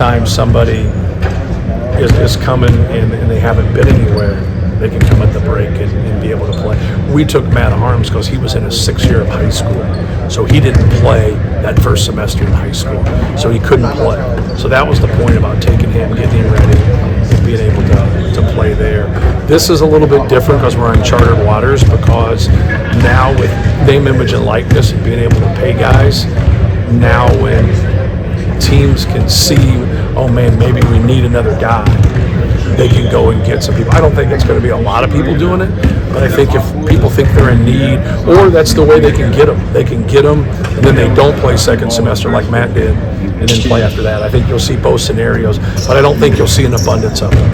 time somebody is coming and they haven't been anywhere, they can come at the break and be able to play. We took Matt Harms because he was in his 6th year of high school, so he didn't play that first semester in high school, so he couldn't play. So that was the point about taking him, getting him ready, and being able to play there. This is a little bit different because we're on chartered waters, because now with name, image, and likeness and being able to pay guys, now when teams can see, oh man, maybe we need another guy, they can go and get some people. I don't think it's going to be a lot of people doing it, but I think if people think they're in need, or that's the way they can get them, and then they don't play second semester like Matt did, and then play after that. I think you'll see both scenarios, but I don't think you'll see an abundance of them.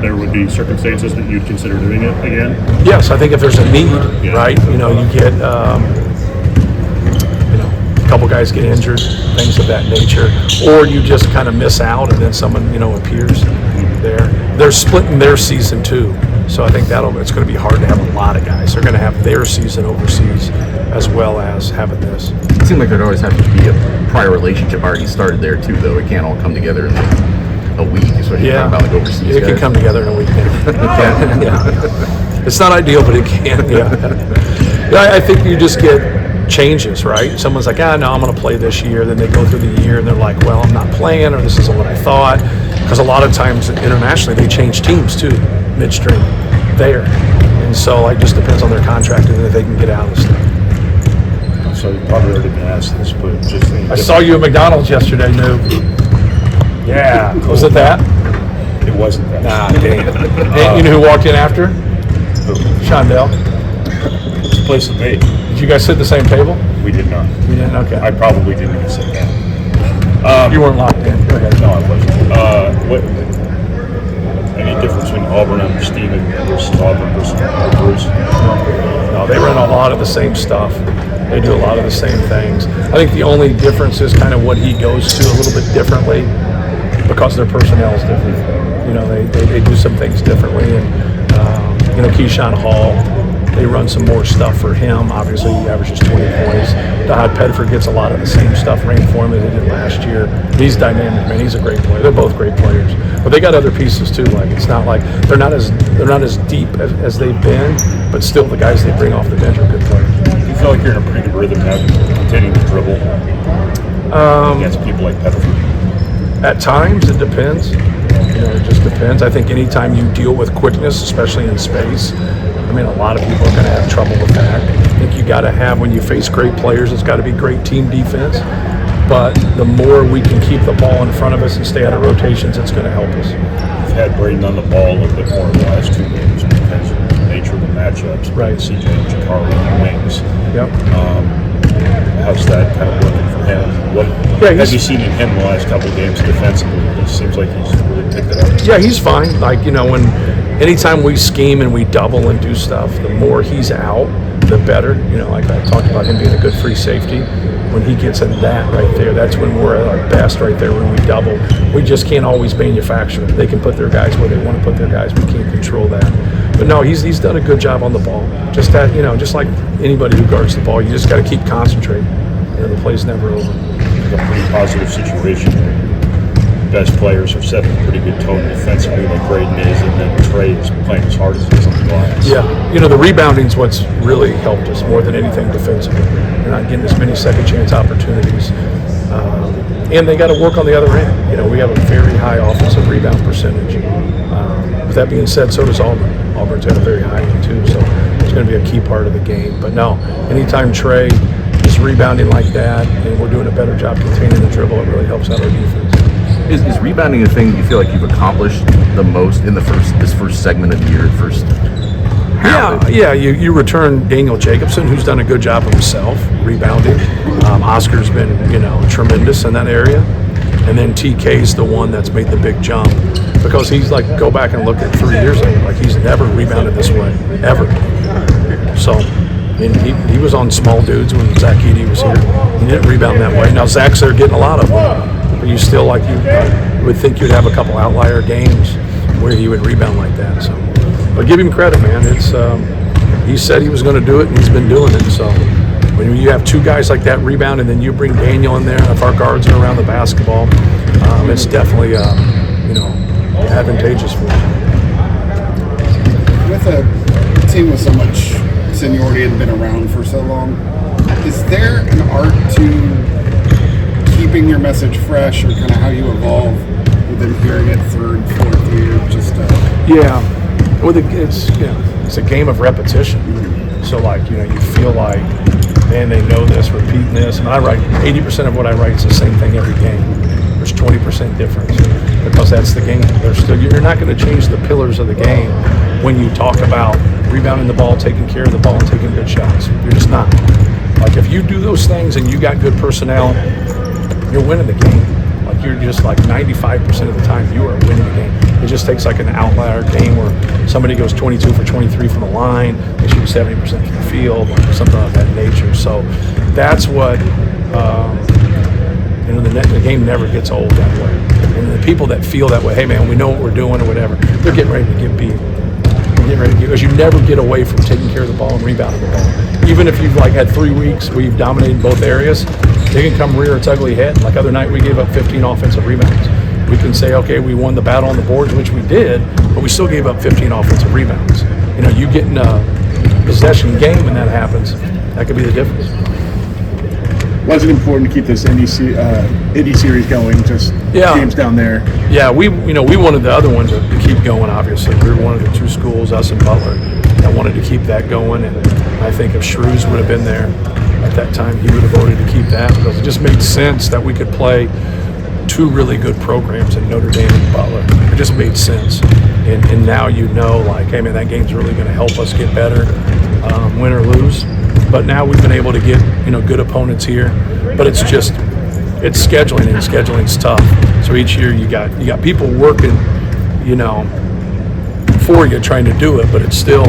There would be circumstances that you'd consider doing it again? Yes, I think if there's a need, right? You get a couple guys get injured, things of that nature, or you just kind of miss out and then someone, appears there. They're splitting their season too, so I think it's going to be hard to have a lot of guys. They're going to have their season overseas as well as having this. It seemed like there'd always have to be a prior relationship already started there too, though. It can't all come together in a week, especially talking about like overseas it guys. Can come together in a week. It can. Yeah. It's not ideal, but it can. Yeah, I think you just get changes, right? Someone's like, no, I'm going to play this year. Then they go through the year and they're like, well, I'm not playing, or this isn't what I thought. Because a lot of times internationally they change teams too, midstream there. And so it just depends on their contract and if they can get out and stuff. So you've probably already been asked this, but just I saw you at McDonald's yesterday, Noob. Yeah. Was it that? It wasn't that. Nah, dang. You know who walked in after? Shondell. It's a place to be. Did you guys sit at the same table? We did not. You didn't? Okay. I probably didn't even sit down. You weren't locked in. Go ahead. No, I wasn't. Any difference between Auburn under Steven versus Auburn versus Bruce? No, they run a lot of the same stuff. They do a lot of the same things. I think the only difference is kind of what he goes to a little bit differently, because their personnel is different. They do some things differently. And, Keyshawn Hall, they run some more stuff for him. Obviously, he averages 20 points. Todd Pedford gets a lot of the same stuff ran for him as he did last year. He's dynamic, man. He's a great player. They're both great players. But they got other pieces too. Like, it's not like they're not as deep as they've been, but still the guys they bring off the bench are good players. Do you feel like you're in a pretty good rhythm now, continuing to dribble against people like Pedford? At times, it depends. It just depends. I think anytime you deal with quickness, especially in space, a lot of people are going to have trouble with that. I think you got to have, when you face great players, it's got to be great team defense. But the more we can keep the ball in front of us and stay out of rotations, it's going to help us. You've had Braden on the ball a little bit more in the last 2 games because of the nature of the matchups. Right. CJ and Jakari on the wings. Yep. How's that kind of working for him? What have you seen in him the last couple of games defensively? It seems like he's really picked it up. Yeah, he's fine. Anytime we scheme and we double and do stuff, the more he's out, the better. Like I talked about him being a good free safety. When he gets in that right there, that's when we're at our best right there, when we double. We just can't always manufacture it. They can put their guys where they want to put their guys. We can't control that. But no, he's done a good job on the ball. Just that, just like anybody who guards the ball, you just got to keep concentrating. The play's never over. It's a pretty positive situation. Best players are setting a pretty good tone defensively, like Braden is, and then Trey is playing as hard as he is on the glass. Yeah, the rebounding's what's really helped us more than anything defensively. They're not getting as many second chance opportunities, and they got to work on the other end. We have a very high offensive rebound percentage. With that being said, so does Auburn. Auburn's got a very high one too, so it's going to be a key part of the game. But no, anytime Trey is rebounding like that, and we're doing a better job containing the dribble, it really helps out our defense. Is rebounding a thing you feel like you've accomplished the most in this first segment of the year, first half? Yeah. You return Daniel Jacobson, who's done a good job of himself rebounding. Oscar's been tremendous in that area, and then TK's the one that's made the big jump, because he's like, go back and look at 3 years ago, like he's never rebounded this way ever. So. He was on small dudes when Zach Edey was here. He didn't rebound that way. Now Zach's there getting a lot of them, but you still you would think you'd have a couple outlier games where he would rebound like that. So, but give him credit, man. It's he said he was going to do it, and he's been doing it. So when you have two guys like that rebound, and then you bring Daniel in there, if our guards are around the basketball, it's definitely advantageous for us. With a team with so much seniority and been around for so long, is there an art to keeping your message fresh, or kind of how you evolve with them hearing it third, fourth year? Well, it's a game of repetition. So you feel like, man, they know this, repeating this, and I write 80% of what I write is the same thing every game. There's 20% difference because that's the game. You're not going to change the pillars of the game when you talk about rebounding the ball, taking care of the ball, and taking good shots. You're just not. Like if you do those things and you got good personnel, you're winning the game. Like you're just 95% of the time you are winning the game. It just takes like an outlier game where somebody goes 22 for 23 from the line, they shoot 70% from the field, or something of that nature. So that's what the game never gets old that way. And the people that feel that way, hey man, we know what we're doing or whatever, they're getting ready to get beat. Because you never get away from taking care of the ball and rebounding the ball. Even if you've had 3 weeks where you've dominated both areas, they can come rear its ugly head. Like other night, we gave up 15 offensive rebounds. We can say, okay, we won the battle on the boards, which we did, but we still gave up 15 offensive rebounds. You get in a possession game when that happens, that could be the difference. Why is it important to keep this Indy series going? Just games down there. Yeah, we wanted the other one to keep going. Obviously, we were one of the two schools, us and Butler, that wanted to keep that going. And I think if Shrews would have been there at that time, he would have voted to keep that because it just made sense that we could play two really good programs in Notre Dame and Butler. It just made sense. And now hey man, that game's really going to help us get better, win or lose. But now we've been able to get good opponents here, but it's scheduling, and scheduling's tough. So each year you got people working, for you trying to do it, but it's still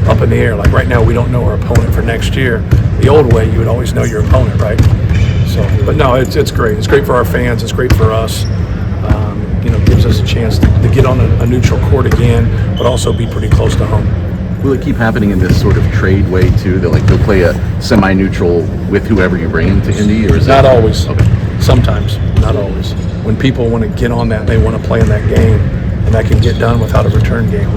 up in the air. Like right now, we don't know our opponent for next year. The old way, you would always know your opponent, right? So, but no, it's great. It's great for our fans. It's great for us. Gives us a chance to get on a neutral court again, but also be pretty close to home. Will it keep happening in this sort of trade way too? That they'll play a semi-neutral with whoever you bring into Indy, or is not it always? Okay. Sometimes, not always. When people want to get on that, they want to play in that game, and that can get done without a return game.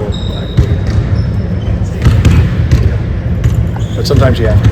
But sometimes you have to.